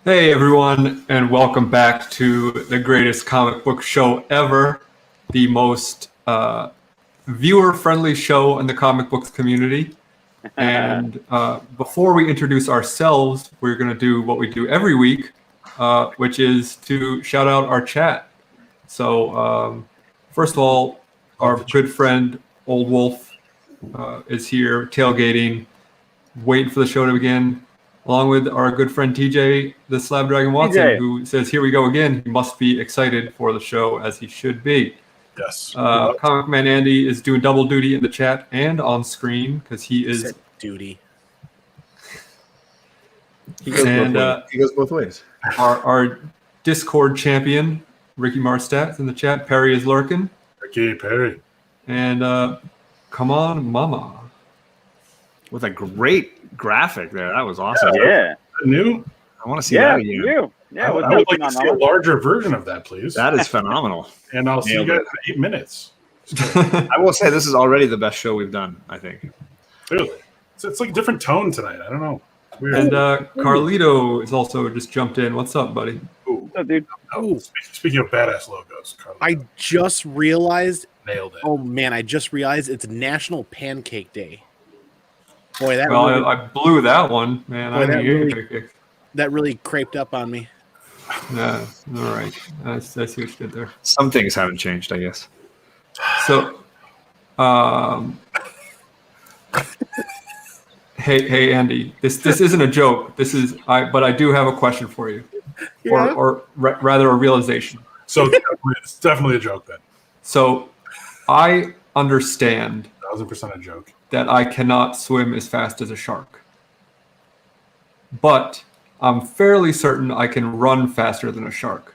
Hey everyone, and welcome back to the greatest comic book show ever, the most viewer-friendly show in the comic books community. And before we introduce ourselves, we're going to do what we do every week, which is to shout out our chat. So, first of all, our good friend Old Wolf is here tailgating, waiting for the show to begin, along with our good friend TJ, the Slab Dragon Watson, TJ. who says, "Here we go again." He must be excited for the show, as he should be. Yes. Comic Man Andy is doing double duty in the chat and on screen because he is. Said duty. He goes both ways. Our Discord champion, Ricky Marstadt, is in the chat. Perry is lurking. Ricky Perry. And come on, Mama. With a great graphic there. That was awesome. Yeah. New? I want to see that again. you. Yeah, I what's would like going to on, see a Mama? larger version of that, please. That is phenomenal. And I'll see you Nailed guys in 8 minutes. I will say this is already the best show we've done, I think. Clearly. It's like a different tone tonight. I don't know. Weird. And Carlito is also just jumped in. What's up, buddy? Ooh. Oh, dude. Oh, speaking of badass logos, Carlos I just realized. nailed it. Oh man, I just realized it's National Pancake Day. Boy, that Well, really, I blew that one, man. Boy, I that knew really- you could- that really craped up on me. Yeah, all right. I see what you did there. Some things haven't changed, I guess. So, hey, Andy. This isn't a joke. But I do have a question for you, Yeah. or rather a realization. So it's definitely a joke then. So, I understand 1000% a joke. that I cannot swim as fast as a shark, but I'm fairly certain I can run faster than a shark.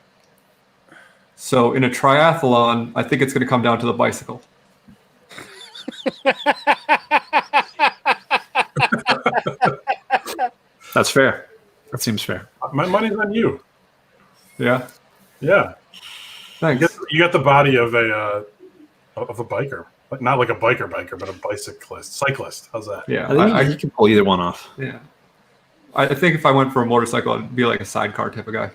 So, in a triathlon, I think it's going to come down to the bicycle. That's fair. That seems fair. My money's on you. Yeah. Yeah. Thanks. You got the body of a biker. Like, not like a biker, but a cyclist. How's that? Yeah. I think you can pull either one off. Yeah. I think if I went for a motorcycle, I'd be like a sidecar type of guy.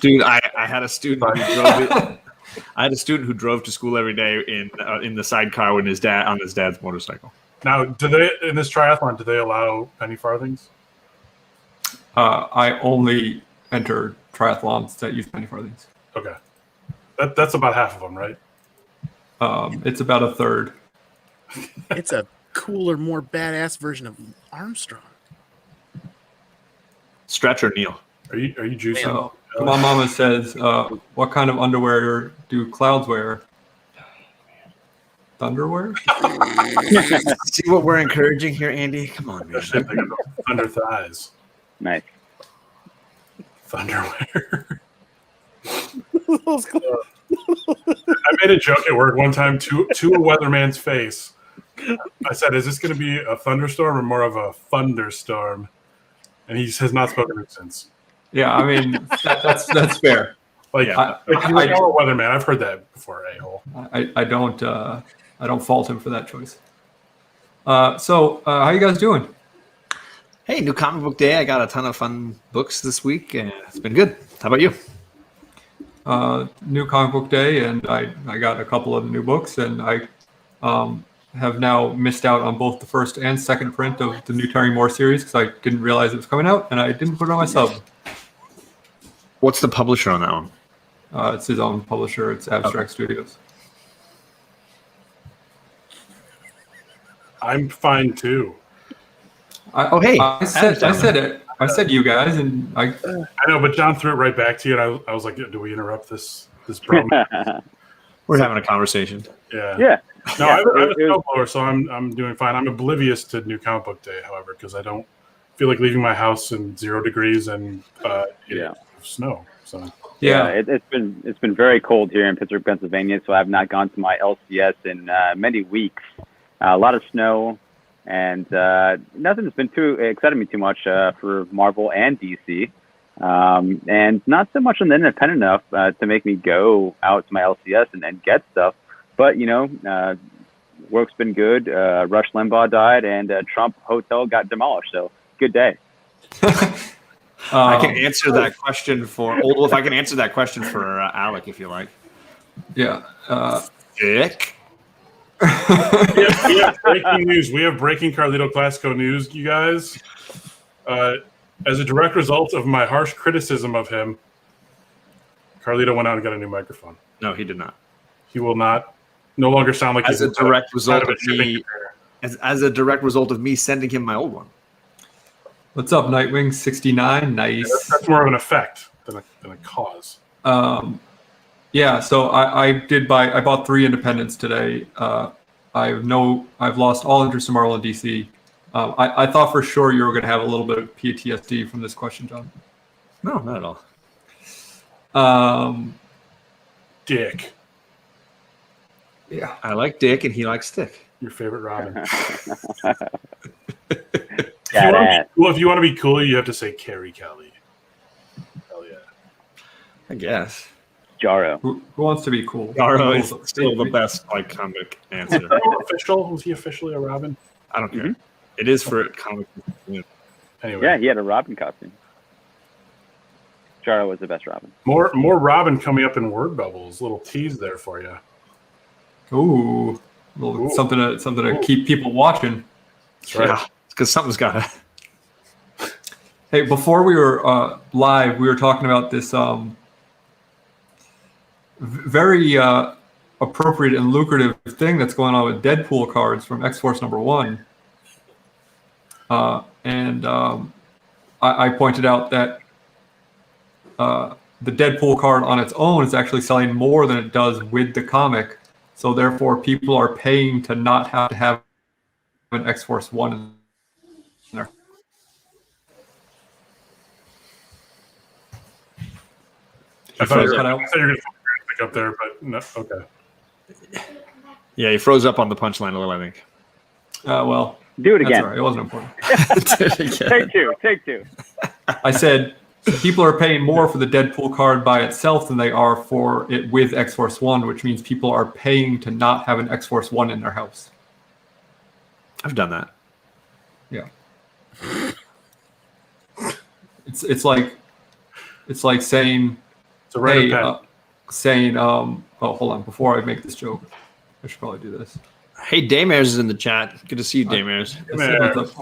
Dude, I had a student who drove I had a student who drove to school every day in the sidecar with his dad's motorcycle. Now, in this triathlon, do they allow penny farthings? I only enter triathlons that use penny farthings. Okay. That's about half of them, right? It's about a third. It's a cooler, more badass version of Armstrong. Stretch or kneel? Are you juicing? So, my mama says, what kind of underwear do clouds wear? Thunderwear? See what we're encouraging here, Andy? Come on, man. Especially if they got those thunder thighs. Nice. Thunderwear. I made a joke at work one time to a weatherman's face. I said, "Is this going to be a thunderstorm or more of a thunderstorm?" And he has not spoken to me since. Yeah, I mean, that's fair. Like, Yeah. you were a weatherman. I've heard that before, a-hole. I don't fault him for that choice. So, how you guys doing? Hey, new comic book day. I got a ton of fun books this week, and it's been good. How about you? New comic book day, and I got a couple of new books, and I have now missed out on both the first and second print of the new Terry Moore series because I didn't realize it was coming out, and I didn't put it on my sub. What's the publisher on that one? It's his own publisher. It's Abstract Studios. I'm fine too. Hey, I said it. I said you guys, and I I know, but John threw it right back to you, and I was like, "Do we interrupt this promo?" We're having a conversation. Yeah. Yeah. No, Yeah, I have a it was- snowblower, so I'm doing fine. I'm oblivious to New Comic Book Day, however, because I don't feel like leaving my house in 0 degrees and Yeah. snow. So yeah. It's been very cold here in Pittsburgh, Pennsylvania, so I've not gone to my LCS in many weeks. A lot of snow, and nothing's been too exciting me too much for Marvel and DC, and not so much on the independent enough to make me go out to my LCS and get stuff. But work's been good. Rush Limbaugh died, and Trump Hotel got demolished. So good day. I can answer that question for Old Wolf. I can answer that question for Alec if you like. Yeah. Dick. We have breaking news. We have breaking Carlito Classico news, you guys. As a direct result of my harsh criticism of him, Carlito went out and got a new microphone. No, he did not. He will no longer sound like As he's a direct result out of a shipping me, container. as a direct result of me sending him my old one. What's up, Nightwing 69? Nice. That's more of an effect than a cause. Yeah, so I bought 3 independents today. I've lost all interest in Marvel and DC. I thought for sure you were going to have a little bit of PTSD from this question, John. No, not at all. Dick, Yeah. I like Dick and he likes Stick. your favorite Robin. Badass. If you want to be cool, you have to say Carrie Kelly. Hell yeah. I guess. Jaro. Who wants to be cool? Garo is still the best comic answer. Official? Was he officially a Robin? I don't care. It is for comic. Anyway. Yeah, he had a Robin costume. Jaro was the best Robin. More Robin coming up in word bubbles. Little tease there for you. Ooh. Ooh. Something to keep people watching. That's right. Yeah, because something's got to. Hey, before we were live, we were talking about this very appropriate and lucrative thing that's going on with Deadpool cards from X-Force #1. And I pointed out that the Deadpool card on its own is actually selling more than it does with the comic. So therefore, people are paying to not have to have an X-Force 1 in there. I thought you were Cut out. going to pick up there, but no. Okay. Yeah, he froze up on the punchline a little, I think. Well, Do it that's again. all right. It wasn't important. Take two. I said people are paying more for the Deadpool card by itself than they are for it with X-Force 1, which means people are paying to not have an X-Force 1 in their house. I've done that. Yeah. It's like saying, It's a red hey, pen. oh, hold on. Before I make this joke, I should probably do this. Hey, Daymers is in the chat. Good to see you, Daymers. Let's-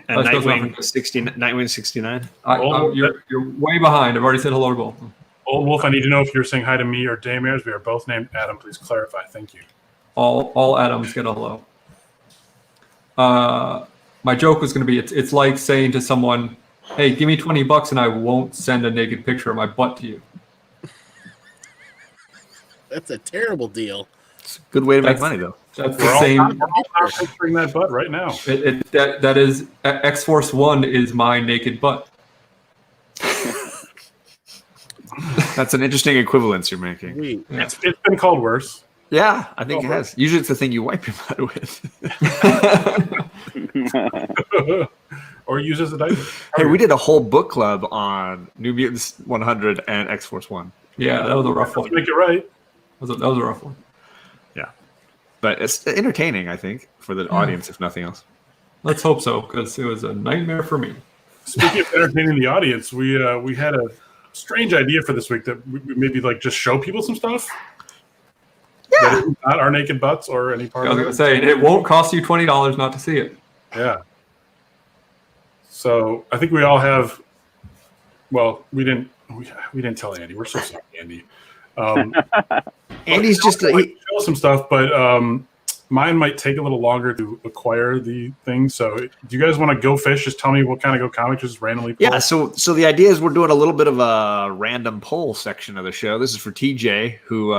And let's go Nightwing 69. you're way behind. I've already said hello to both. Old Wolf, I need to know if you're saying hi to me or Daymers. We are both named Adam. Please clarify. Thank you. All Adams get a hello. My joke was going to be, it's like saying to someone, hey, give me $20 and I won't send a naked picture of my butt to you. That's a terrible deal. It's a good way to make That's- money, though. That's We're the all same. not picturing that butt right now. That is X-Force 1 is my naked butt. That's an interesting equivalence you're making. Wait, Yeah. It's been called worse. Yeah, I think it has. Usually it's the thing you wipe your butt with. Or use as a diaper. Hey, we did a whole book club on New Mutants 100 and X-Force 1. Yeah, that was a rough one. Make it right. That was a rough one. Yeah. But it's entertaining, I think, for the audience, if nothing else. Let's hope so, because it was a nightmare for me. Speaking of entertaining the audience, we had a strange idea for this week that we maybe just show people some stuff. Yeah. That is not our naked butts or any part I was of going it. to say, it won't cost you $20 not to see it. Yeah. So I think we all have. Well, we didn't tell Andy. We're so sorry, Andy. Andy's just show some stuff, but mine might take a little longer to acquire the thing. So, do you guys want to go fish? Just tell me what kind of go comic. Just randomly. Pull. Yeah, so the idea is we're doing a little bit of a random poll section of the show. This is for TJ, who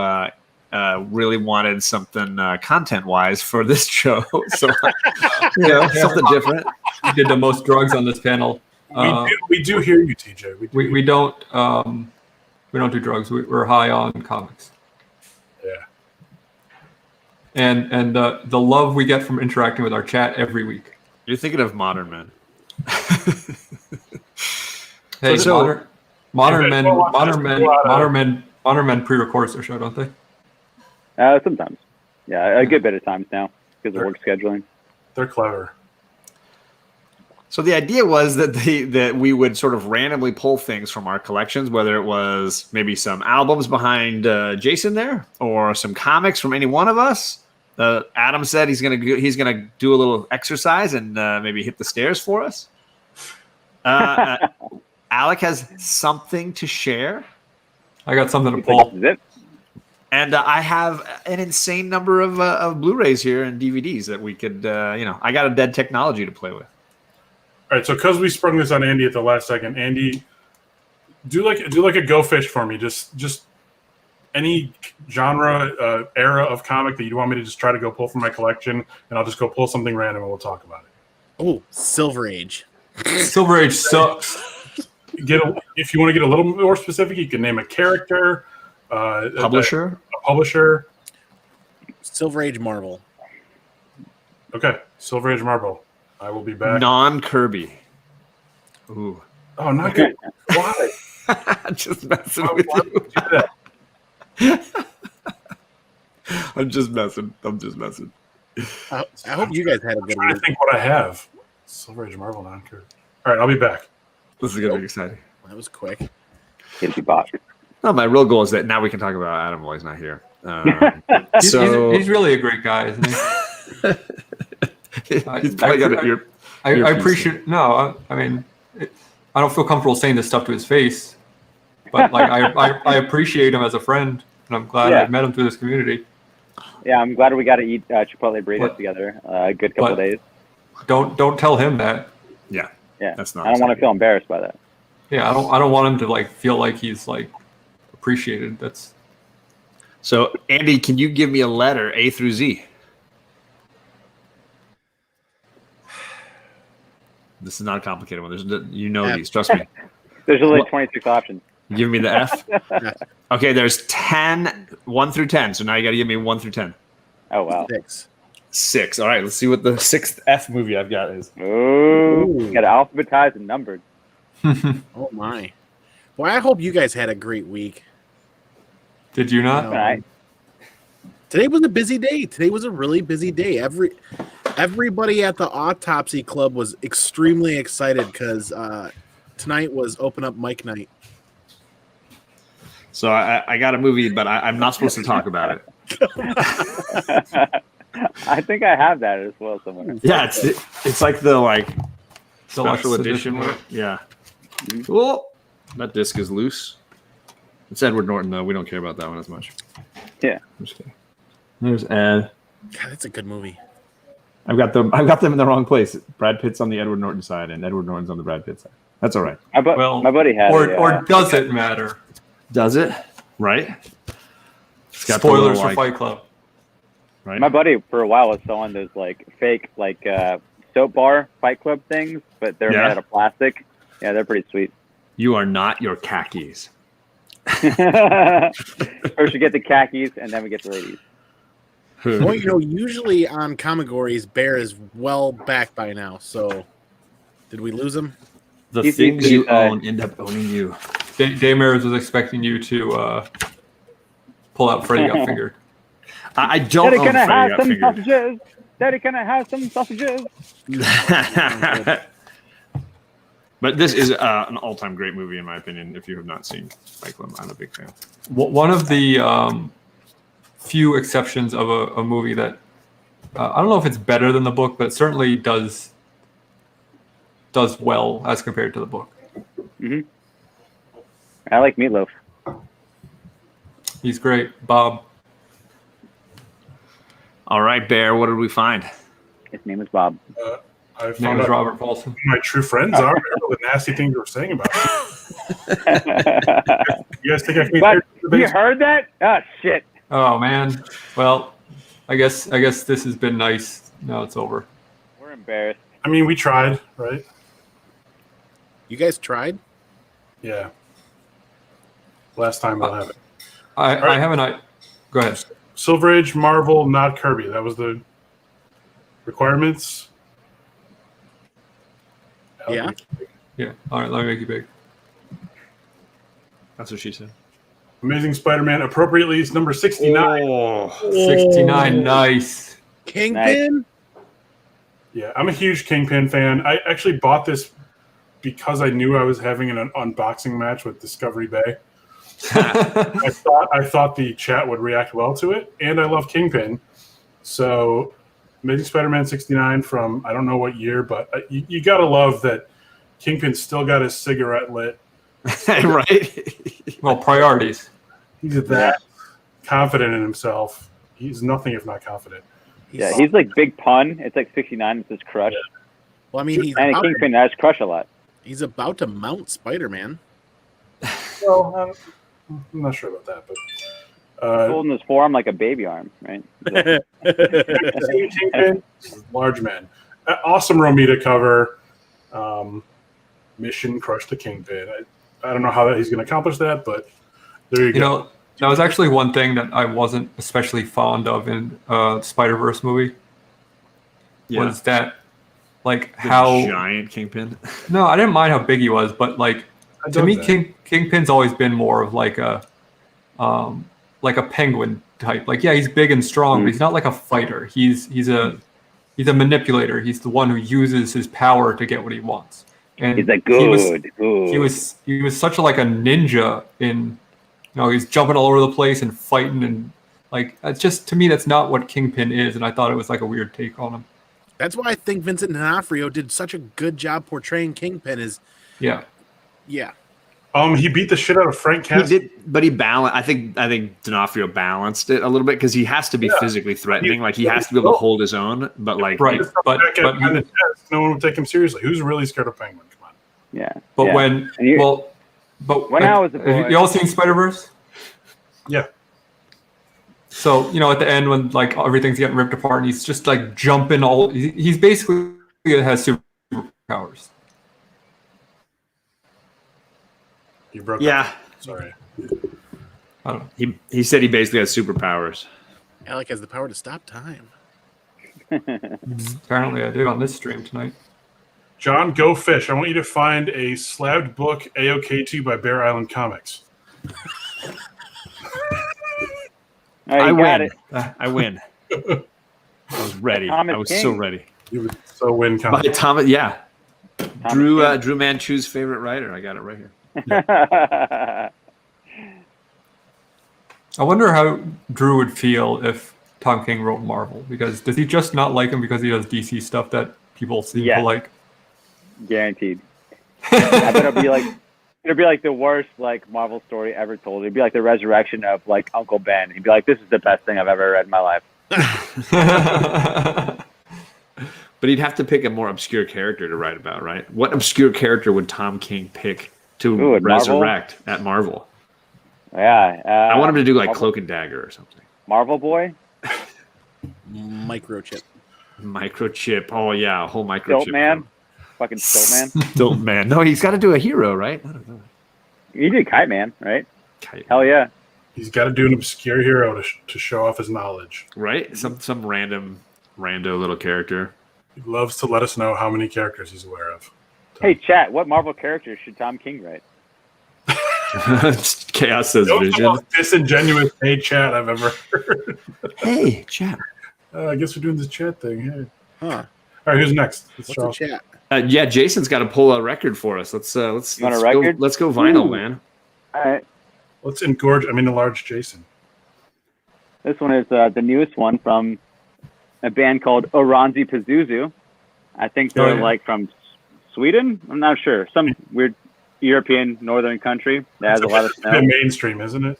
really wanted something content-wise for this show. So, something different. We did the most drugs on this panel. We do hear you, TJ. We don't do drugs. We're high on comics. Yeah. And the love we get from interacting with our chat every week. You're thinking of Modern Men. Hey, So- modern men Modern pre-record their show, don't they? Sometimes. Yeah, a good bit of times now because of work scheduling. They're clever. So the idea was that we would sort of randomly pull things from our collections, whether it was maybe some albums behind Jason there, or some comics from any one of us. Adam said he's gonna do a little exercise and maybe hit the stairs for us. Alec has something to share, I got something to He's like, pull. zip. and I have an insane number of Blu-rays here and DVDs that we could, I got a dead technology to play with. All right, so because we sprung this on Andy at the last second, Andy, do like a go fish for me. Just any genre, era of comic that you want me to just try to go pull from my collection, and I'll just go pull something random and we'll talk about it. Oh, Silver Age. Silver Age sucks. If you want to get a little more specific, you can name a character, Publisher. a publisher. Silver Age Marvel. Okay, Silver Age Marvel. I will be back. Non-Kirby. Ooh. Oh, not good. Why? I'm just messing Why with would you. you do that? I'm just messing. I hope you guys had a I'm good trying to week. think what I have. Silver Age Marvel non-Kirby. All right, I'll be back. This is gonna be exciting. That was quick. Guilty box. No, my real goal is that now we can talk about Adam while he's not here. He's really a great guy, isn't he? he's probably got an ear. I Earpiece. appreciate. No, I mean, I don't feel comfortable saying this stuff to his face, but like I appreciate him as a friend, and I'm glad Yeah. I met him through this community. Yeah, I'm glad we got to eat Chipotle burritos But- together. A good couple but- days. Don't tell him that. Yeah, Yeah, that's not. I don't want to feel embarrassed by that. Yeah, I don't want him to like feel like he's like appreciated. That's So, Andy, can you give me a letter A through Z? This is not a complicated one. F. These. Trust me. There's only What? 26 options. Give me the F. Okay, there's 10, 1 through 10. So now you got to give me 1 through 10. Oh, wow. 6. 6. All right, let's see what the 6th F movie I've got is. Ooh, got alphabetized and numbered. Oh my. Well, I hope you guys had a great week. Did you not? No. Right. Today was a busy day. Today was a really busy day. Everybody at the Autopsy Club was extremely excited because tonight was Open Up Mic Night. So I got a movie, but I'm not supposed to talk about it. I think I have that as well somewhere. Yeah, it's like the special Deluxe edition. Yeah. Mhm. Cool. That disc is loose. It's Edward Norton though. We don't care about that one as much. Yeah. I'm just kidding. There's Ed. God, that's a good movie. I've got them in the wrong place. Brad Pitt's on the Edward Norton side, and Edward Norton's on the Brad Pitt side. That's all right. Well, my buddy had or does it matter? Does it? Right? It's got the Spoilers little, for Fight Club. right? my buddy for a while was selling those fake soap bar Fight Club things, but they're Yeah. made out of plastic. Yeah, they're pretty sweet. You are not your khakis. First we get the khakis, and then we get the ladies. Well, usually on Comigories, Bear is well back by now. So, did we lose him? The He's- things he's, you uh, own end up owning you. Daymers was expecting you to pull out Freddy Got Fingered. I don't Daddy, own can I Freddy have Got some Fingered. sausages? Daddy, can I have some sausages? But this is an all-time great movie in my opinion. If you have not seen Fight Club, I'm a big fan. One of the few exceptions of a movie that I don't know if it's better than the book, but it certainly does well as compared to the book. I like Meatloaf. He's great, Bob. All right, Bear. What did we find? His name is Bob. I His name found is out Robert Paulson. who my true friends are. All the nasty things you were saying about me. You guys think I can But hear the you bass? heard that? Oh shit! Oh man. Well, I guess this has been nice. Now it's over. We're embarrassed. I mean, we tried, right? You guys tried? Yeah. Last time we'll have it. I right. have an idea. Go ahead. Silver Age, Marvel, not Kirby. That was the requirements. Yeah. Yeah. All right. Let me make you big. That's what she said. Amazing Spider-Man, appropriately is number 69. Oh, 69. Nice. Kingpin? Yeah, I'm a huge Kingpin fan. I actually bought this because I knew I was having an unboxing match with Discovery Bay. I thought the chat would react well to it, and I love Kingpin. So, Amazing Spider-Man 69 from I don't know what year, but you gotta love that Kingpin still got his cigarette lit. Right? Well, priorities. He's that confident in himself. He's nothing if not confident. Yeah, he's like Big Pun. It's like 69. It's his crush. Well, I mean, And Kingpin has crush a lot. he's about to mount Spider-Man. Well, I'm not sure about that, but Holding his forearm like a baby arm, right? Kingpin, large man. Awesome Romita cover. Mission Crush the Kingpin. I don't know how he's going to accomplish that, but there you go. You know, that was actually one thing that I wasn't especially fond of in Spider-Verse movie. Was that like The how giant Kingpin. No, I didn't mind how big he was, but like I to dug me, that. Kingpin's always been more of like a penguin type. Like, yeah, he's big and strong, but he's not like a fighter. He's a manipulator. He's the one who uses his power to get what he wants. And He's like, he was such a like a ninja in, he's jumping all over the place and fighting, and like it's just, to me, that's not what Kingpin is, and I thought it was like a weird take on him. That's why I think Vincent D'Onofrio did such a good job portraying Kingpin. Yeah. He beat the shit out of Frank He Castle. did, but he balanced. I think D'Onofrio balanced it a little bit because he has to be physically threatening. Like he has to be able to hold his own. But like, Right. But no one would take him seriously. Who's really scared of Penguin? Come on. Yeah. But yeah. when And you- when I was a boy- have you all seen Spider-Verse? Yeah. So, at the end when like everything's getting ripped apart and he's just like jumping he's basically has superpowers. You broke yeah, up. Sorry. I don't know. he said he basically has superpowers. Alec has the power to stop time. Apparently I did on this stream tonight. John, go fish. I want you to find a slabbed book AOK2 by Bear Island Comics. All right, I you got win. it. I win. I was ready. Thomas I was King. so ready. You would so win By comics. Thomas, yeah. Thomas Drew Manchu's favorite writer. I got it right here. I wonder how Drew would feel if Tom King wrote Marvel, because does he just not like him because he does DC stuff that people seem Yeah. to like? Guaranteed. I bet it'll be like the worst like Marvel story ever told. It'd be like the resurrection of like Uncle Ben. He'd be like, "This is the best thing I've ever read in my life." But he'd have to pick a more obscure character to write about, right? What obscure character would Tom King pick to Ooh, at Marvel? resurrect at Marvel? Yeah. I want him to do like Marvel, Cloak and Dagger or something. Marvel Boy, Microchip. Microchip. Oh yeah, a whole microchip. Stilt Man, fucking Stilt Man. Stilt Man. No, he's got to do a hero, right? I don't know. You did Kite Man, right? Kite. Hell yeah. He's got to do an obscure hero to show off his knowledge. Right? Some rando little character. He loves to let us know how many characters he's aware of. Hey, chat. What Marvel characters should Tom King write? Chaos says That was the vision. most disingenuous hey chat I've ever heard. Hey, chat. I guess we're doing this chat thing. Hey. Huh. All right, who's next? Let's What's the Charles. chat? Yeah, Jason's got to pull a record for us. Let's You want a let's record? go. Let's go vinyl, Ooh. man. All right. Let's enlarge Jason. This one is the newest one from a band called Oranzi Pazuzu. I think they're yeah. like from Sweden. I'm not sure. Some weird European northern country that has a lot of It's a bit snow. mainstream, isn't it?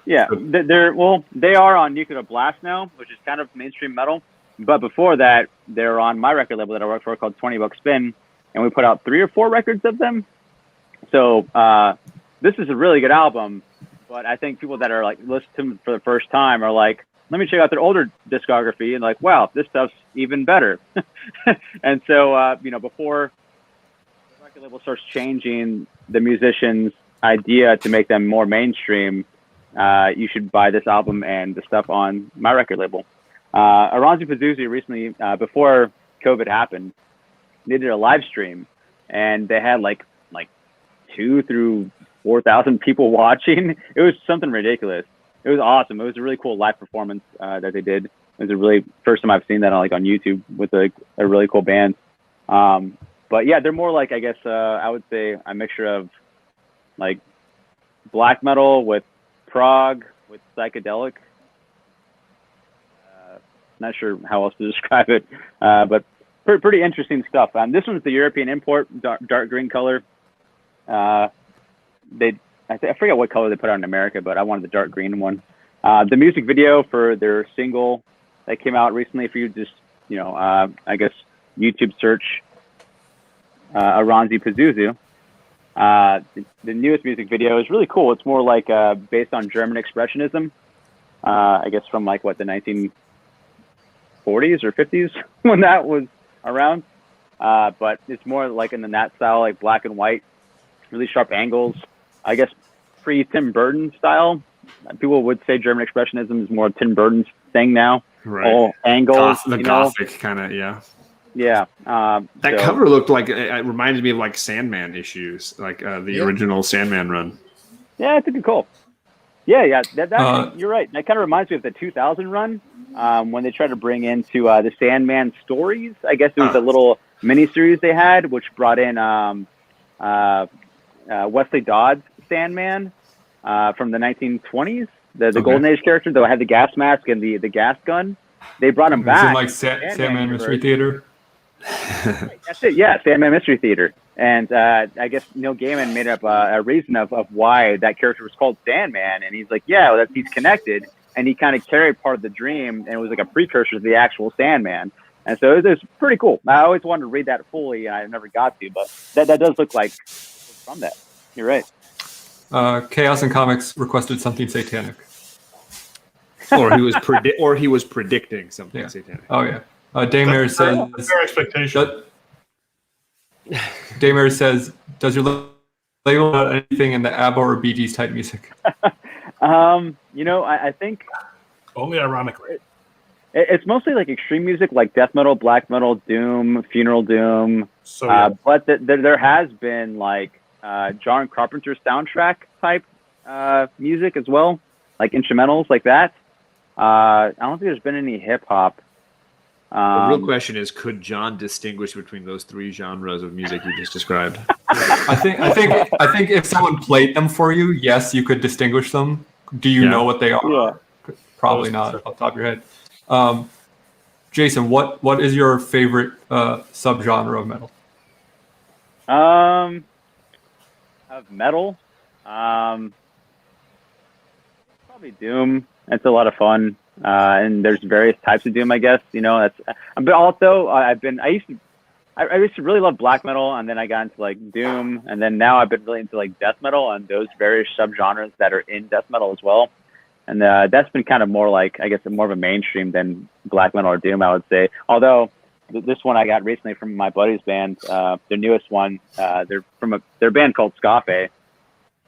Yeah, they are on Nuclear Blast now, which is kind of mainstream metal. But before that, they're on my record label that I work for called 20 Buck Spin, and we put out 3 or 4 records of them. So this is a really good album, but I think people that are like listening to them for the first time are like, let me check out their older discography and like, wow, this stuff's even better. And so before the record label starts changing the musicians' idea to make them more mainstream, you should buy this album and the stuff on my record label. Oranzi Pazuzu recently, before COVID happened, they did a live stream, and they had like 2,000 through 4,000 people watching. It was something ridiculous. It was awesome. It was a really cool live performance that they did. It was a really first time I've seen that on YouTube with a really cool band. But yeah, they're more like, I guess I would say a mixture of like black metal with prog with psychedelic. Not sure how else to describe it, but pretty interesting stuff. This one's the European import, dark green color. I forget what color they put out in America, but I wanted the dark green one. The music video for their single that came out recently, if you just, I guess YouTube search Aranzi Pazuzu. The newest music video is really cool. It's more like based on German expressionism, I guess from like what, the 1940s or 50s when that was around. But it's more like in that style, like black and white, really sharp angles. I guess pre-Tim Burton style. People would say German expressionism is more Tim Burton's thing now. Right. All angles. The Gothic kind of, yeah. Yeah. That cover looked like, it reminded me of like Sandman issues, like the original Sandman run. Yeah, it's a good call. Yeah. That you're right. That kind of reminds me of the 2000 run when they tried to bring into the Sandman stories. I guess it was a little miniseries they had, which brought in Wesley Dodds Sandman from the 1920s, the Golden Age character, though I had the gas mask and the gas gun. They brought him back. Like Sandman Mystery Theater. That's it. Yeah, Sandman Mystery Theater. And I guess Neil Gaiman made up a reason of why that character was called Sandman. And he's like, he's connected. And he kind of carried part of the dream, and it was like a precursor to the actual Sandman. And so it was pretty cool. I always wanted to read that fully, and I never got to. But that does look like from that. You're right. Chaos and Comics requested something satanic. Or he was predicting something satanic. Oh yeah. Daymare says. Fair expectation. Daymare says, "Does your label about anything in the ABBA or Bee Gees type music?" I think only ironically. It's mostly like extreme music, like death metal, black metal, doom, funeral doom. But there has been like John Carpenter's soundtrack type music as well, like instrumentals like that. I don't think there's been any hip hop. The real question is, could John distinguish between those three genres of music you just described? I think if someone played them for you, yes, you could distinguish them. Do you know what they are? Yeah. Probably not off the top of your head. Jason, what is your favorite subgenre of metal? Of metal, probably doom. It's a lot of fun, and there's various types of doom. I guess that's. But also, I used to really love black metal, and then I got into like doom, and then now I've been really into like death metal and those various subgenres that are in death metal as well. And that's been kind of more like, I guess, more of a mainstream than black metal or doom, I would say. Although this one I got recently from my buddy's band, their newest one. They're from their band called Scafe.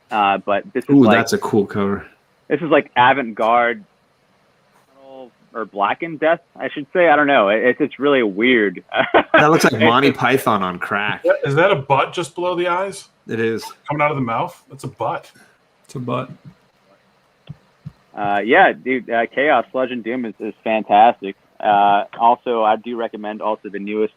But this is that's a cool cover. This is like avant-garde or blackened death, I should say. I don't know. It's really weird. That looks like Monty Python on crack. Is that a butt just below the eyes? It is. Coming out of the mouth? That's a butt. It's a butt. Dude, Chaos, Sludge, and Doom is fantastic. Also, I do recommend also the newest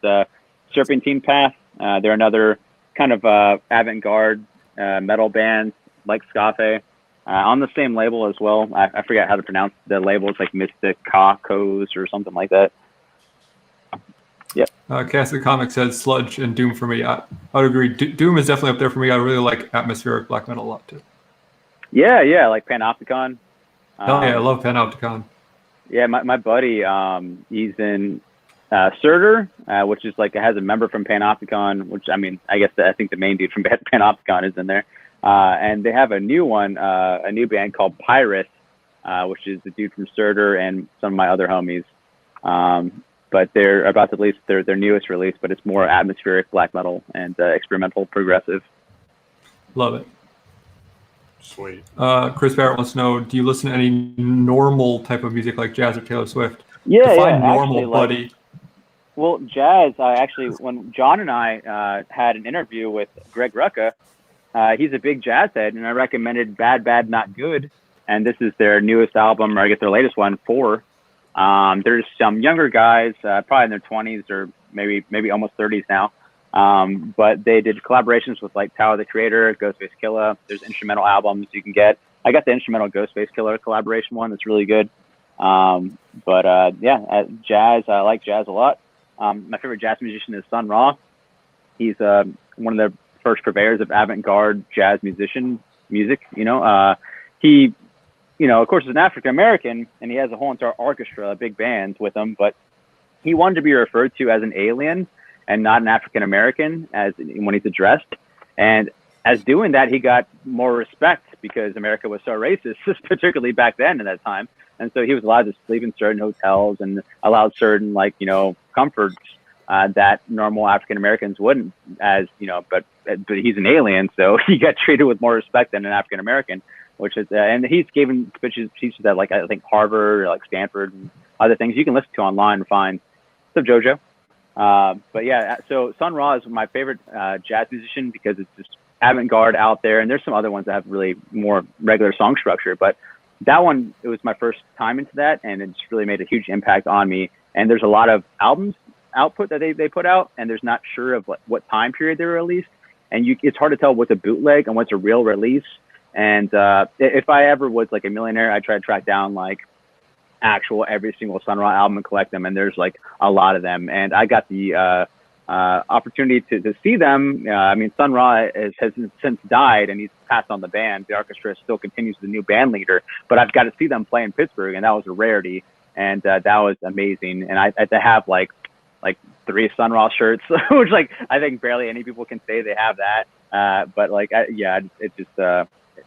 Serpentine Path. They're another kind of avant-garde metal band like Scafe. On the same label as well. I forget how to pronounce the label. It's like Mystic Cacos or something like that. Yeah. Cassidy Comics says Sludge and Doom for me. I would agree. Doom is definitely up there for me. I really like atmospheric black metal a lot too. Yeah, like Panopticon. I love Panopticon. Yeah, my buddy, he's in Surtur, which is like, it has a member from Panopticon, which I think the main dude from Panopticon is in there. And they have a new one, a new band called Pyrus, which is the dude from Surtur and some of my other homies. But they're about to release their newest release, but it's more atmospheric black metal and experimental progressive. Love it. Sweet. Chris Barrett wants to know, do you listen to any normal type of music like jazz or Taylor Swift? Yeah, Define normal, buddy. Well, jazz, actually, when John and I had an interview with Greg Rucka, he's a big jazz head, and I recommended Bad, Bad, Not Good. And this is their newest album, or I guess their latest one, 4. There's some younger guys, probably in their 20s or maybe almost 30s now. But they did collaborations with like Tyler the Creator, Ghostface Killah. There's instrumental albums you can get. I got the instrumental Ghostface Killah collaboration one. That's really good. Jazz. I like jazz a lot. My favorite jazz musician is Sun Ra. He's one of the first purveyors of avant-garde jazz music. He, of course, is an African American, and he has a whole entire orchestra, a big band with him. But he wanted to be referred to as an alien and not an African American as when he's addressed. And as doing that, he got more respect because America was so racist, particularly back then in that time. And so he was allowed to sleep in certain hotels and allowed certain comforts that normal African Americans wouldn't, but he's an alien, so he got treated with more respect than an African American, which is and he's given speeches at I think Harvard or Stanford and other things you can listen to online and find. So JoJo. So Sun Ra is my favorite jazz musician because it's just avant-garde out there, and there's some other ones that have really more regular song structure, but that one, it was my first time into that, and it's really made a huge impact on me. And there's a lot of albums output that they put out, and there's not sure of what time period they were released, and it's hard to tell what's a bootleg and what's a real release. And if I ever was a millionaire, I'd try to track down actual every single Sun Ra album and collect them, and there's a lot of them. And I got the opportunity to see them. Sun Ra has since died, and he's passed on the band. The orchestra still continues with the new band leader, but I've got to see them play in Pittsburgh, and that was a rarity, and that was amazing. And I have like 3 Sun Ra shirts, which I think barely any people can say they have that.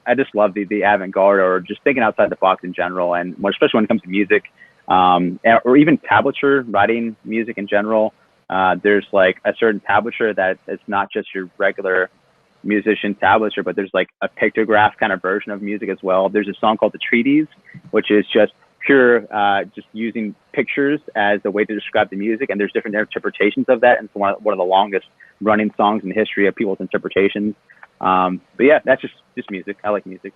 I just love the avant-garde or just thinking outside the box in general, and especially when it comes to music, or even tablature, writing music in general. There's a certain tablature that it's not just your regular musician tablature, but there's a pictograph kind of version of music as well. There's a song called The Treatise, which is just pure, just using pictures as a way to describe the music. And there's different interpretations of that. And it's one of the longest running songs in the history of people's interpretations. That's just music. I like music.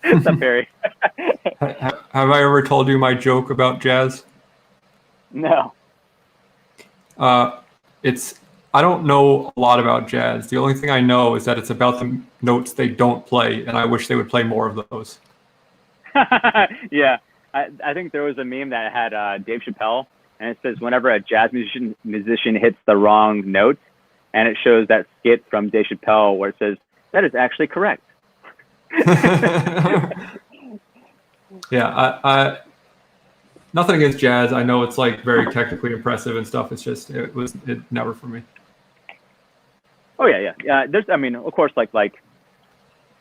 What's up, Perry? Have I ever told you my joke about jazz? No. I don't know a lot about jazz. The only thing I know is that it's about the notes they don't play, and I wish they would play more of those. Yeah. I think there was a meme that had Dave Chappelle, and it says whenever a jazz musician hits the wrong note, and it shows that skit from Dave Chappelle where it says, that is actually correct. Yeah, I nothing against jazz. I know it's very technically impressive and stuff. It's just it never for me. Oh yeah. There's of course like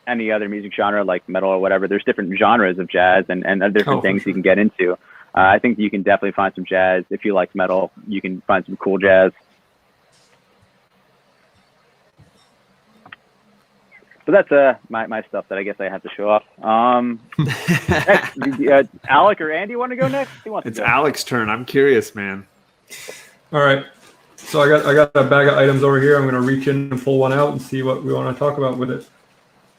any other music genre like metal or whatever. There's different genres of jazz and different things you can get into. I think you can definitely find some jazz if you like metal. You can find some cool jazz. So that's my stuff that I guess I have to show off. Next, Alec or Andy want to go next? Who wants It's to go? Alec's turn. I'm curious, man. All right. So I got a bag of items over here. I'm going to reach in and pull one out and see what we want to talk about with it.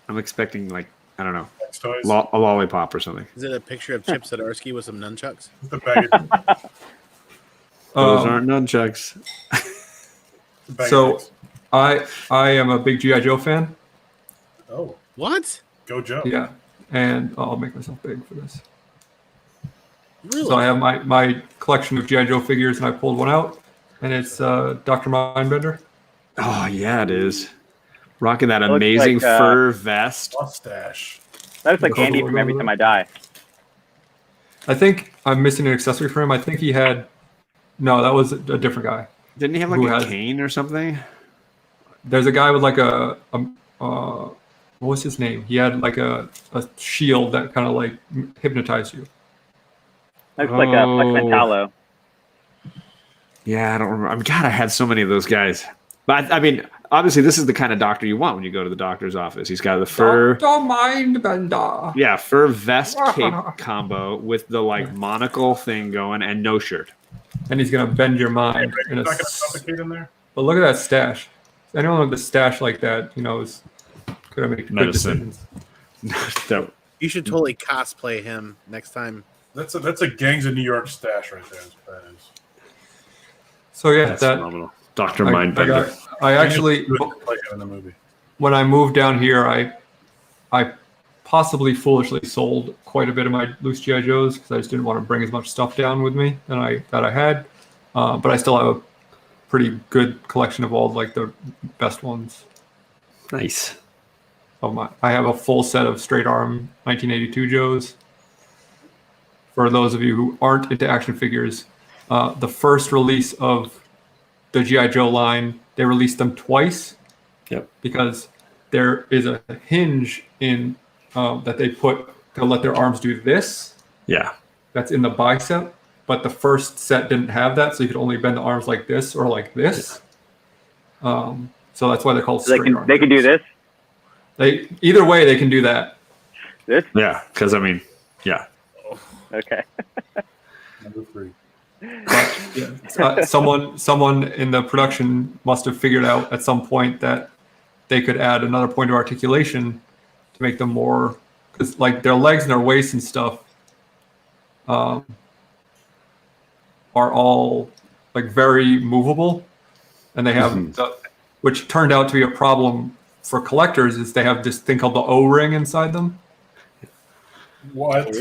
I'm expecting I don't know, Sex toys. a lollipop or something. Is it a picture of Chip Zdarsky with some nunchucks? The bag of, Those aren't nunchucks. the bag So- of dicks. I am a big G.I. Joe fan. Oh, What? go Joe. Yeah. And I'll make myself big for this. Really? So I have my collection of G.I. Joe figures, and I pulled one out, and it's Dr. Mindbender. Oh yeah, it is. Rocking that looks amazing like, fur vest. Mustache. That looks like Cool. Andy from Every Time I Die. I think I'm missing an accessory for him. I think he had. No, that was a different guy. Didn't he have Who a has- cane or something? There's a guy with what was his name? He had a shield that kind of hypnotized you. Looks like a Flex Oh. Mentallo. Yeah, I don't remember. God, I had so many of those guys. But obviously, this is the kind of doctor you want when you go to the doctor's office. He's got the fur, Dr. Mindbender. yeah, fur vest cape combo with the monocle thing going and no shirt. And he's gonna bend your mind. You're not going to suffocate in there? But look at that stash. Anyone with a stash like that, is gonna make good Medicine. decisions. That- You should totally cosplay him next time That's a Gangs of New York stash right there. Is what that is. So yeah, That's that phenomenal. Dr. I Mindbender. actually, Like in the movie. when I moved down here, I possibly foolishly sold quite a bit of my loose GI Joes because I just didn't want to bring as much stuff down with me that I had. But I still have a pretty good collection of all like the best ones. Nice. I have a full set of straight arm 1982 Joes. For those of you who aren't into action figures, the first release of the GI Joe line, they released them twice. Yep. Because there is a hinge in that they put to let their arms do this. Yeah. That's in the bicep, but the first set didn't have that, so you could only bend the arms like this or like this. So that's why they're called So straight arm. they can do this. Either way they can do that. This. Yeah. Because, I mean, yeah. Okay. Number 3. But yeah, someone in the production must have figured out at some point that they could add another point of articulation to make them more, because like their legs and their waist and stuff are all like very movable, and they have which turned out to be a problem for collectors is they have this thing called the O-ring inside them. What?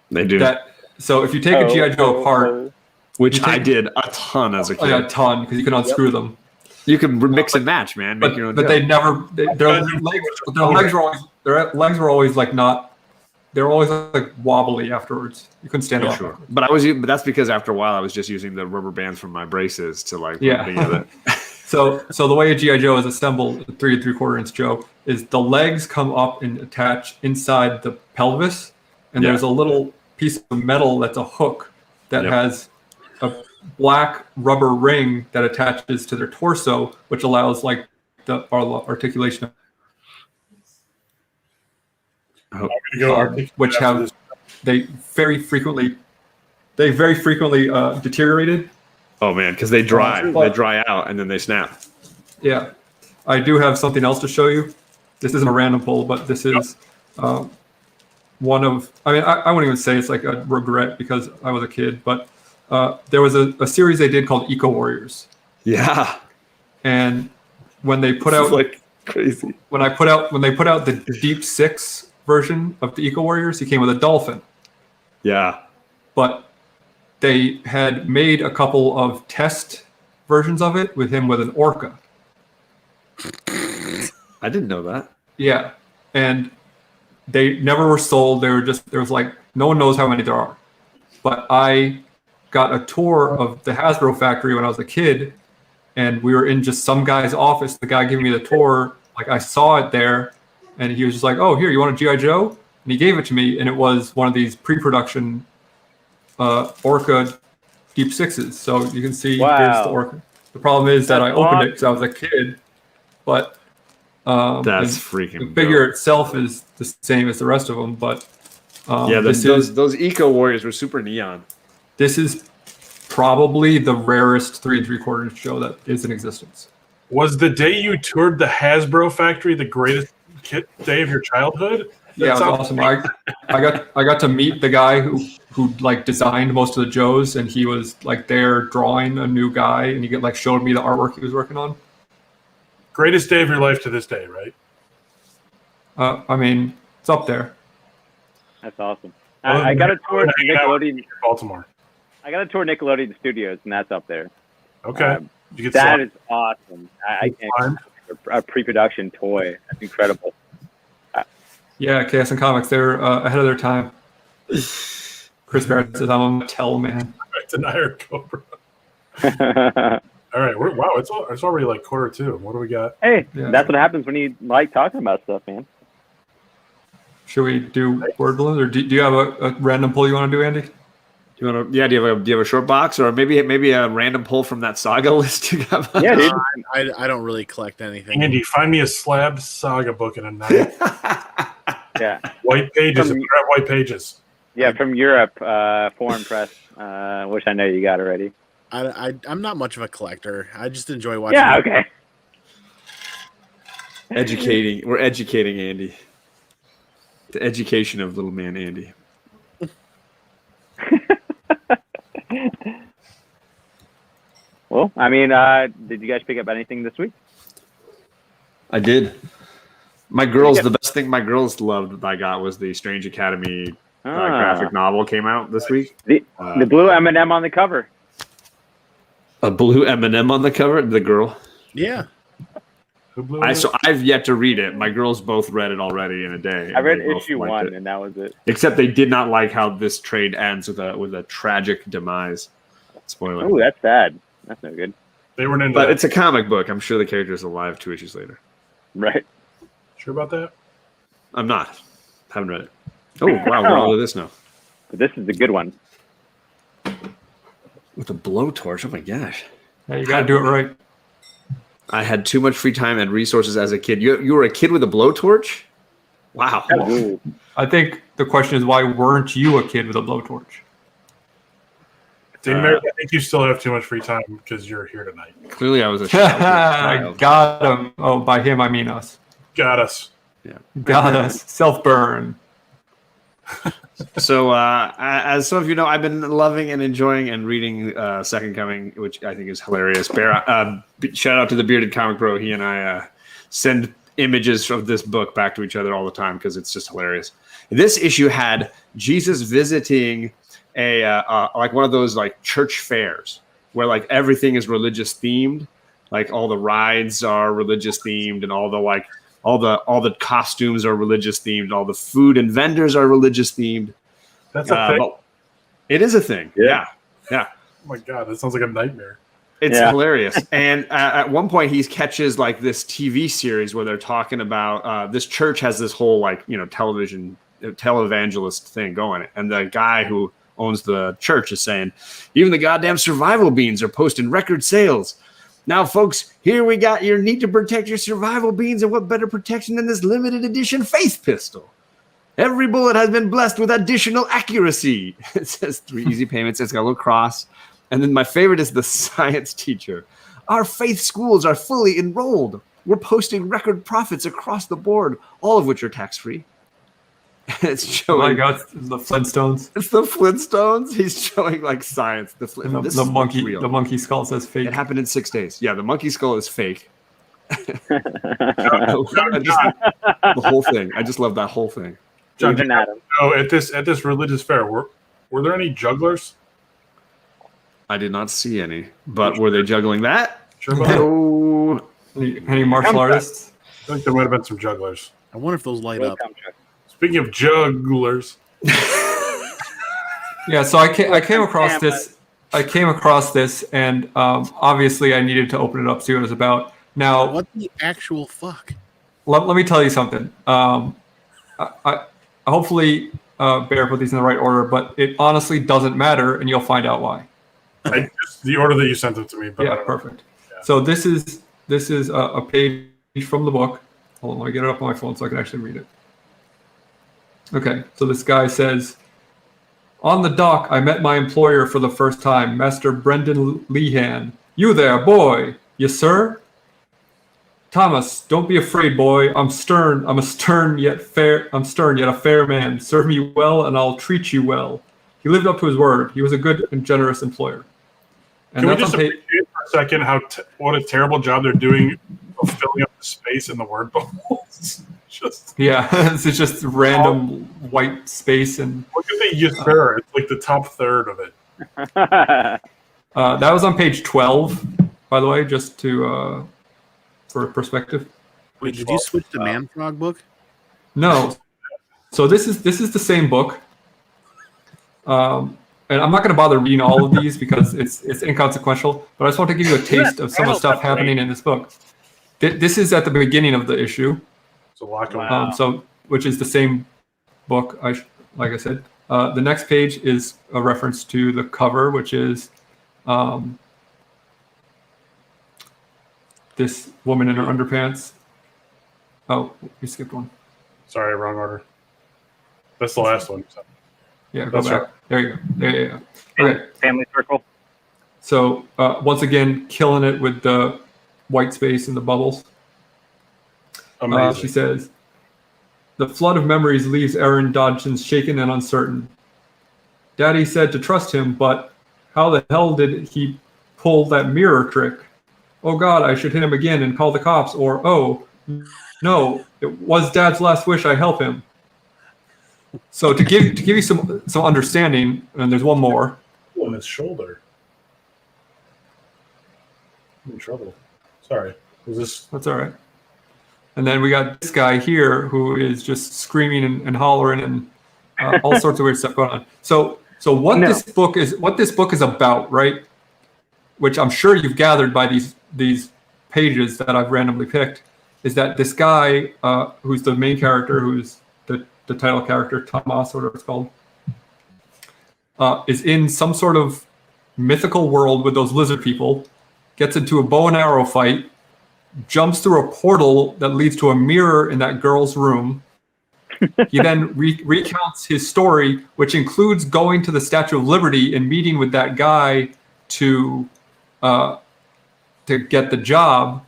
They do. So if you take a GI Joe apart, Which you take- I did a ton as a kid. a ton because you can unscrew them. You can mix and match, man. Make your own But Joe. they never their legs were always like not, they were always like wobbly afterwards. You couldn't stand up. Sure. But but that's because after a while I was just using the rubber bands from my braces to like put Yeah. them together. So the way a GI Joe is assembled, a 3 3/4 inch Joe, is the legs come up and attach inside the pelvis, and Yeah. there's a little piece of metal that's a hook that Yep. has a black rubber ring that attaches to their torso, which allows like the articulation, I'm gonna go articulate which after have this. they very frequently deteriorated. Oh man, because they dry But- out and then they snap. Yeah, I do have something else to show you. This isn't a random pull, but this is one of. I mean, I wouldn't even say it's like a regret because I was a kid, but there was a series they did called Eco Warriors, Yeah. and when they put It's out like crazy. when they put out the Deep Six version of the Eco Warriors, he came with a dolphin, Yeah. but they had made a couple of test versions of it with him with an orca. I didn't know that. Yeah, and they never were sold. They were just, there was like, no one knows how many there are. But I got a tour of the Hasbro factory when I was a kid, and we were in just some guy's office. The guy giving me the tour, like I saw it there, and he was just like, "Oh, here, you want a GI Joe?" And he gave it to me, and it was one of these pre-production Orca Deep Sixes. So you can see Wow. here's the Orca. The problem is that I That's opened it because I was a kid, but That's and freaking the figure dope. itself is the same as the rest of them, but Yeah, those Eco Warriors were super neon. this is probably the rarest 3 3/4 inch Joe that is in existence. Was the day you toured the Hasbro factory the greatest day of your childhood? Yeah, it was sounds- awesome. I got to meet the guy who like designed most of the Joes, and he was like there drawing a new guy, and he like showed me the artwork he was working on. Greatest day of your life to this day, right? I mean, it's up there. That's awesome. Well, I got a tour hanging out Nickelodeon. Baltimore. I got a tour Nickelodeon Studios, and that's up there. Okay. Um, Did you get That slapped? is awesome. I can't. Fine. A pre-production toy. That's incredible. Yeah, Chaos and Comics, they're ahead of their time. Chris Barrett says, I'm a Mattel man. Denier Cobra. All right. Wow. It's already like 1:45. What do we got? Hey, Yeah. that's what happens when you like talking about stuff, man. Should we do word balloons, or do you have a random pull you want to do, Andy? Do you want to? Yeah. Do you have a short box or maybe a random pull from that saga list you got? Yeah, dude. I don't really collect anything. Andy, find me a slab saga book and a nice Yeah, white pages. From- If you're at white pages. yeah, from Europe, Foreign Press, which I know you got already. I'm not much of a collector. I just enjoy watching. Yeah, okay. We're educating Andy. The education of little man Andy. Well, I mean, did you guys pick up anything this week? I did. My girls, the best thing my girls loved that I got was the Strange Academy graphic novel came out this week. The blue M&M on the cover. A blue M&M on the cover. The girl. Yeah. Who blew it? So I've yet to read it. My girls both read it already in a day. I read They both issue liked 1, it. and that was it. Except they did not like how this trade ends with a tragic demise. Spoiler. Oh, that's sad. That's no good. They weren't into But that. it's a comic book. I'm sure the character's alive 2 issues later. Right. Sure about that? I'm not. Haven't read it. Oh, wow. We're all of this now. But this is the good one. With a blowtorch. Oh, my gosh. Yeah, you got to do it right. I had too much free time and resources as a kid. You were a kid with a blowtorch? Wow. Ooh. I think the question is, why weren't you a kid with a blowtorch? Dane Merrick, I think you still have too much free time because you're here tonight. Clearly, I was a child. Got him. Oh, by him, I mean us. Got us. Got us. Self-burn. So, as some of you know, I've been loving and enjoying and reading Second Coming, which I think is hilarious. Shout out to the Bearded Comic Bro. He and I send images of this book back to each other all the time because it's just hilarious. This issue had Jesus visiting a like one of those like church fairs where like everything is religious themed, like all the rides are religious themed, and all the costumes are religious themed, all the food and vendors are religious themed. That's a thing. But it is a thing. Yeah. Oh my God, that sounds like a nightmare. It's hilarious. And at one point, he catches like this TV series where they're talking about this church has this whole like, televangelist thing going. And the guy who owns the church is saying, even the goddamn survival beans are posting record sales. Now, folks, here we got your need to protect your survival beans, and what better protection than this limited edition faith pistol? Every bullet has been blessed with additional accuracy. It says 3 easy payments. It's got a little cross. And then my favorite is the science teacher. Our faith schools are fully enrolled. We're posting record profits across the board, all of which are tax-free. It's Oh showing. my God, it's the Flintstones. It's the Flintstones. He's showing like science. And This the is monkey. real. The monkey skull says fake. It happened in 6 days. Yeah, the monkey skull is fake. John, The whole thing. I just love that whole thing. John, Even Adam. so at this religious fair, were there any jugglers? I did not see any, but were they juggling that? Sure about that? No. Any martial artists? I think there might have been some jugglers. I wonder if those light up. Speaking of jugglers, Yeah. So I came across this. I came across this, and obviously I needed to open it up, see what it was about. Now, What the actual fuck? let me tell you something. I hopefully Bear put these in the right order, but it honestly doesn't matter, and you'll find out why. the order that you sent them to me. But I Yeah, don't know. perfect. So this is a page from the book. Hold on, let me get it up on my phone so I can actually read it. Okay, so this guy says, on the dock, I met my employer for the first time, Master Brendan Lehan. You there, boy? Yes, sir? Thomas, don't be afraid, boy. I'm stern. I'm stern yet a fair man. Serve me well, and I'll treat you well. He lived up to his word. He was a good and generous employer. And Can we that's just on page. appreciate for a second what a terrible job they're doing of filling up the space in the word bubbles? Just Yeah, it's just random white space, and look at the yes sir. It's like the top third of it. that was on page 12, by the way, just to for perspective. Wait, did you switch to Man Frog book? No, so this is the same book, and I'm not going to bother reading all of these because it's inconsequential. But I just want to give you a taste of some of the stuff happening in this book. This is at the beginning of the issue. It's a lot going on. So, which is the same book, like I said. The next page is a reference to the cover, which is this woman in her underpants. Oh, we skipped one. Sorry, wrong order. That's the last one. Yeah, go That's back. right. There you go. There you go. Okay, Family circle. so once again, killing it with the white space and the bubbles. Amazing. She says, the flood of memories leaves Aaron Dodgson shaken and uncertain. Daddy said to trust him, but how the hell did he pull that mirror trick. Oh God, I should hit him again and call the cops. Or, oh, no, it was Dad's last wish. I help him. So to give you some understanding, and there's one more. On his shoulder. I'm in trouble. Sorry. Was this? That's all right. And then we got this guy here who is just screaming and hollering and all sorts of weird stuff going on. So what this book is about, right? Which I'm sure you've gathered by these pages that I've randomly picked, is that this guy who's the main character, who's the title character, Thomas, or whatever it's called, is in some sort of mythical world with those lizard people, gets into a bow and arrow fight, jumps through a portal that leads to a mirror in that girl's room. He then recounts his story, which includes going to the Statue of Liberty and meeting with that guy to get the job.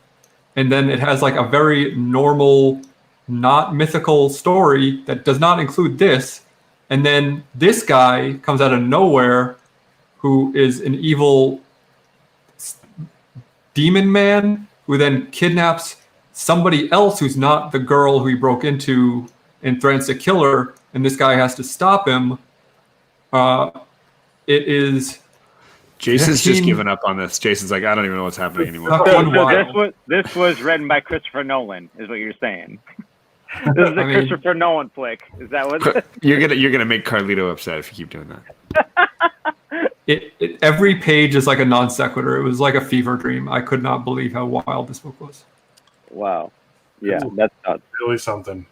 And then it has like a very normal, not mythical story that does not include this. And then this guy comes out of nowhere, who is an evil demon man, who then kidnaps somebody else who's not the girl who he broke into and threatens to kill her, and this guy has to stop him. It is... Jason's just given up on this. Jason's like, I don't even know what's happening anymore. So this was written by Christopher Nolan, is what you're saying. This is a Christopher Nolan flick. Is that what? You're gonna make Carlito upset if you keep doing that. Every page is like a non sequitur. It was like a fever dream. I could not believe how wild this book was. Wow. Yeah, that's nuts. Really something.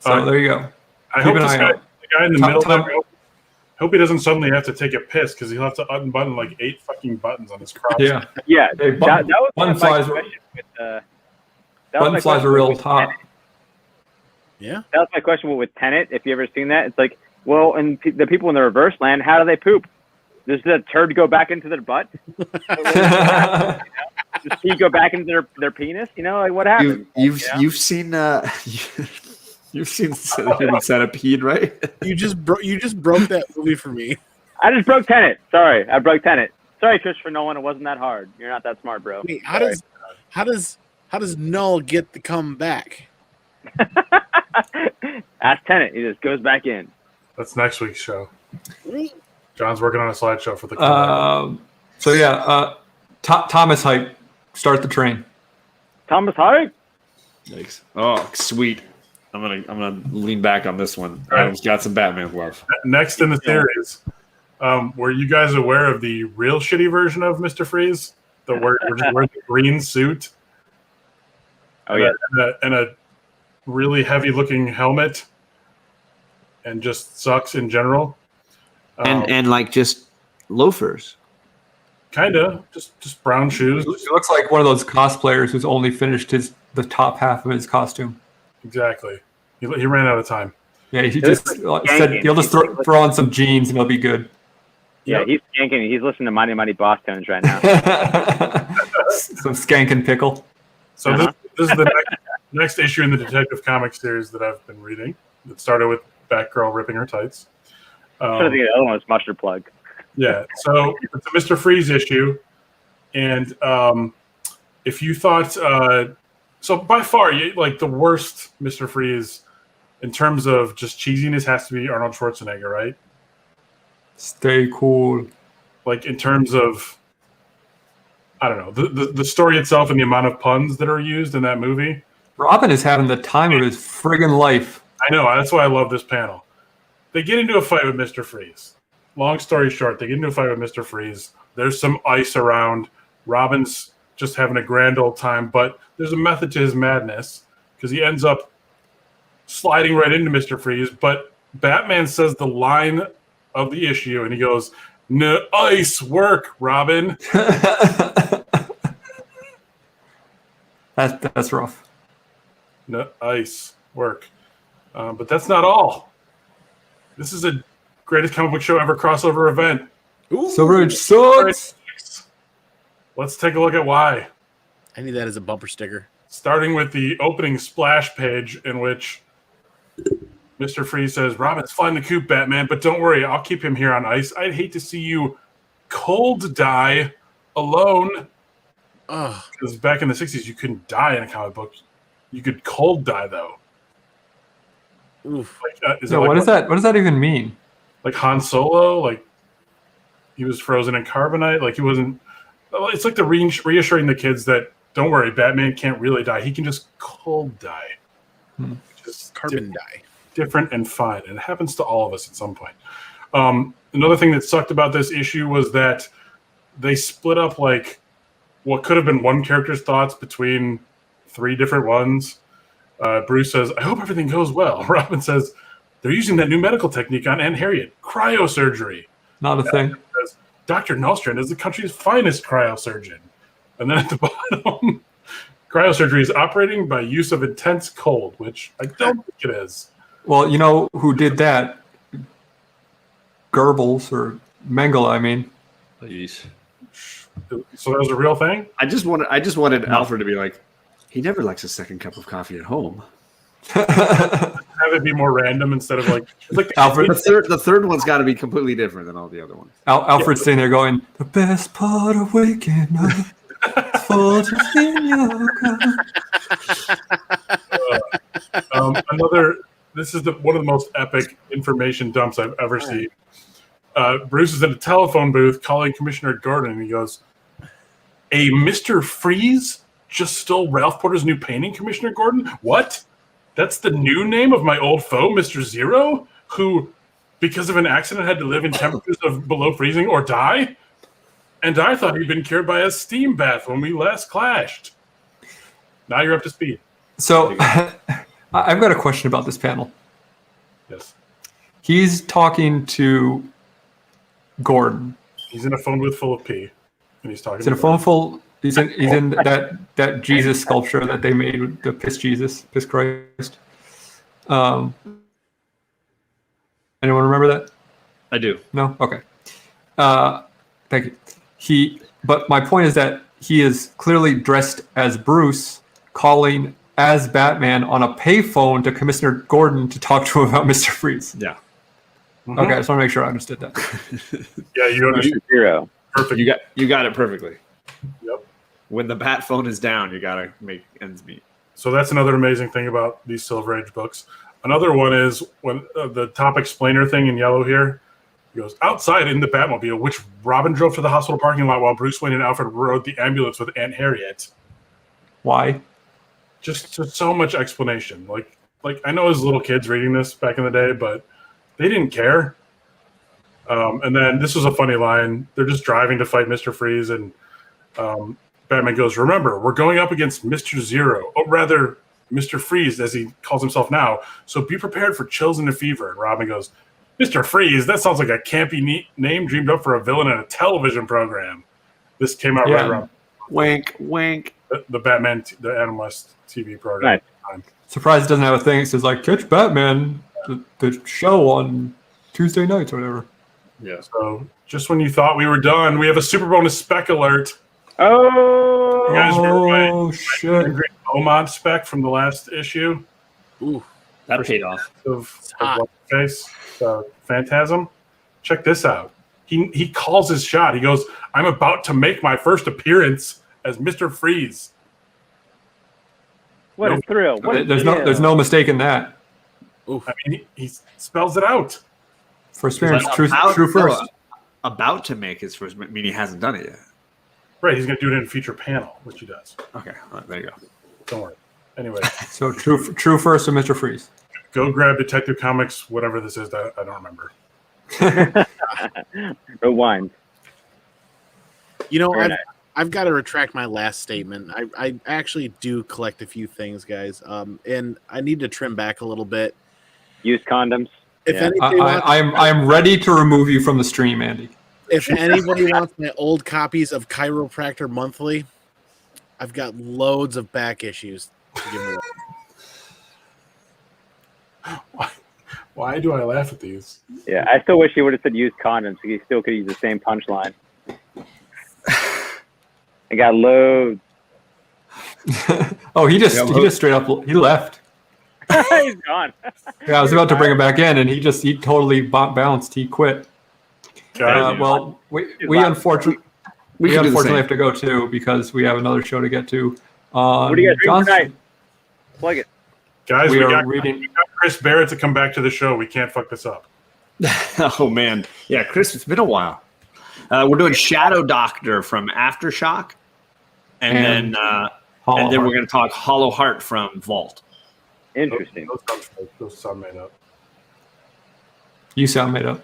So there you go. I hope this guy, the guy in the middle there, I hope he doesn't suddenly have to take a piss because he'll have to unbutton like 8 fucking buttons on his crotch. Yeah. Yeah. Hey, that was button flies are real hot. Yeah. That was my question with Tenet. If you ever seen that, it's like, well, and the people in the reverse land, how do they poop? Does the turd go back into their butt? Does he go back into their penis? You know, like what happens? You've seen you've seen Human Centipede, right? You just broke that movie for me. I just broke Tenet. Sorry, I broke Tenet. Sorry, Christopher Nolan. It wasn't that hard. You're not that smart, bro. Wait, how does Null get to come back? Ask Tenet. He just goes back in. That's next week's show. John's working on a slideshow for the. So yeah, Thomas Hype, start the train. Thomas Hype. Thanks. Oh, sweet. I'm gonna lean back on this one. Adam's got some Batman love. Next in the series, were you guys aware of the real shitty version of Mr. Freeze? Where he wears the green suit. Oh yeah, and a really heavy-looking helmet, and just sucks in general. And like just loafers. Kinda, just brown shoes. He looks like one of those cosplayers who's only finished the top half of his costume. Exactly. He ran out of time. Yeah, he just said he'll just throw on some jeans and it'll be good. Yeah, he's skanking. He's listening to Mighty Mighty Boss Tones right now. Some skank and pickle. So this is the next issue in the Detective Comics series that I've been reading. It started with Batgirl ripping her tights. I think the other one was Mustard Plug. Yeah, so it's a Mr. Freeze issue, and if you thought so, by far, like the worst Mr. Freeze in terms of just cheesiness has to be Arnold Schwarzenegger, right? Stay cool. Like in terms of, I don't know, the story itself and the amount of puns that are used in that movie. Robin is having the time of his friggin' life. I know, that's why I love this panel. They get into a fight with Mr. Freeze. Long story short, they get into a fight with Mr. Freeze. There's some ice around. Robin's just having a grand old time, but there's a method to his madness because he ends up sliding right into Mr. Freeze. But Batman says the line of the issue, and he goes, "Nice work, Robin." That's rough. Nice work. But that's not all. This is a greatest comic book show ever crossover event. Silver Age sucks. Let's take a look at why. I need that as a bumper sticker. Starting with the opening splash page in which Mr. Freeze says, "Robin's flying the coop, Batman, but don't worry, I'll keep him here on ice. I'd hate to see you cold die alone. Oh, Because back in the 60s, you couldn't die in a comic book. You could cold die, though. oof. Like, is it So like, what does that? What does that even mean? like Han Solo? Like, he was frozen in carbonite? Like, he wasn't... It's like the reassuring the kids that, don't worry, Batman can't really die. He can just cold die. Just Carbon dye. different and fine. And it happens to all of us at some point. Another thing that sucked about this issue was that they split up, like, what could have been one character's thoughts between 3 different ones. Bruce says, I hope everything goes well. Robin says, they're using that new medical technique on Aunt Harriet, cryosurgery. Not a thing. Says, Dr. Nostrand is the country's finest cryosurgeon. And then at the bottom, cryosurgery is operating by use of intense cold, which I don't think it is. Well, you know who did that? Goebbels or Mengele, I mean. Jeez. So that was a real thing? I just wanted Alfred to be like, he never likes a second cup of coffee at home. Have it be more random instead of like... It's like Alfred, The third one's got to be completely different than all the other ones. Alfred's sitting there going, the best part of waking up is Folgers in your cup. This is one of the most epic information dumps I've ever seen. Bruce is in a telephone booth calling Commissioner Gordon, and he goes, a Mr. Freeze just stole Ralph Porter's new painting, Commissioner Gordon? What? That's the new name of my old foe, Mr. Zero, who, because of an accident, had to live in temperatures of below freezing or die? And I thought he'd been cured by a steam bath when we last clashed. Now you're up to speed. So I've got a question about this panel. Yes. He's talking to Gordon. He's in a phone booth full of pee. And he's talking He's in a to phone full. He's in that Jesus sculpture that they made with the piss Jesus, piss Christ. Anyone remember that? I do. No? Okay. Thank you. But my point is that he is clearly dressed as Bruce, calling as Batman on a payphone to Commissioner Gordon to talk to him about Mr. Freeze. Yeah. Okay, I just want to make sure I understood that. Yeah, you understand. Zero. Perfect. You got it perfectly. Yep. When the bat phone is down, you got to make ends meet. So that's another amazing thing about these Silver Age books. Another one is when the top explainer thing in yellow here, he goes, outside in the Batmobile, which Robin drove to the hospital parking lot while Bruce Wayne and Alfred rode the ambulance with Aunt Harriet. Why? Just so much explanation. Like I know as little kids reading this back in the day, but they didn't care. And then this was a funny line. They're just driving to fight Mr. Freeze, and Batman goes, remember, we're going up against Mr. Zero, or rather, Mr. Freeze, as he calls himself now, so be prepared for chills and a fever. And Robin goes, Mr. Freeze, that sounds like a campy name dreamed up for a villain in a television program. This came out right around Wink, wink. the Batman, the Adam West TV program. Nice. Surprised it doesn't have a thing. It says like catch Batman, the show on Tuesday nights or whatever. Yeah. So just when you thought we were done, we have a super bonus spec alert. Oh, You guys remember my Oh shit! great Beaumont spec from the last issue Ooh. That paid off. of hot. What's-His-Face, Phantasm? Check this out. He calls his shot. He goes, I'm about to make my first appearance as Mr. Freeze. what a thrill! What a There's thrill. no mistaking that. Oof. I mean, he spells it out. First appearance, But true first. About to make his first, meaning he hasn't done it yet. Right, he's going to do it in a feature panel, which he does. Okay, all right, there you go. Don't worry. Anyway, So true first of Mr. Freeze. go grab Detective Comics, whatever this is that I don't remember. Rewind. You know, Very nice. I've got to retract my last statement. I actually do collect a few things, guys, and I need to trim back a little bit. Use condoms. If Yeah. anybody wants, I'm ready to remove you from the stream, Andy. if anybody wants my old copies of Chiropractor Monthly, I've got loads of back issues to give away. Why do I laugh at these? Yeah, I still wish he would have said use condoms. He still could use the same punchline. I got loads. Oh, he just straight up he left. He's gone. Yeah, I was about to bring him back in, and he totally bounced. He quit. Guys, Well, we unfortunately We can do the unfortunately same. have to go too because we have another show to get to. What do you guys reading John's- tonight? Plug it. Guys, We we are got reading. Chris Barrett to come back to the show. We can't fuck this up. Oh man, yeah, Chris, it's been a while. We're doing Shadow Doctor from Aftershock, and And then Hollow we're Heart. going to talk Hollow Heart from Vault. Interesting. Those sound made up. You sound made up.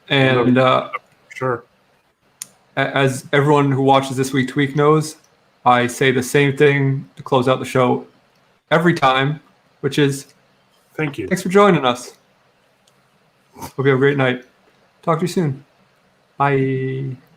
And Sure. as everyone who watches This Week Tweak knows, I say the same thing to close out the show every time, which is Thank you. thanks for joining us. Hope you have a great night. Talk to you soon. Bye.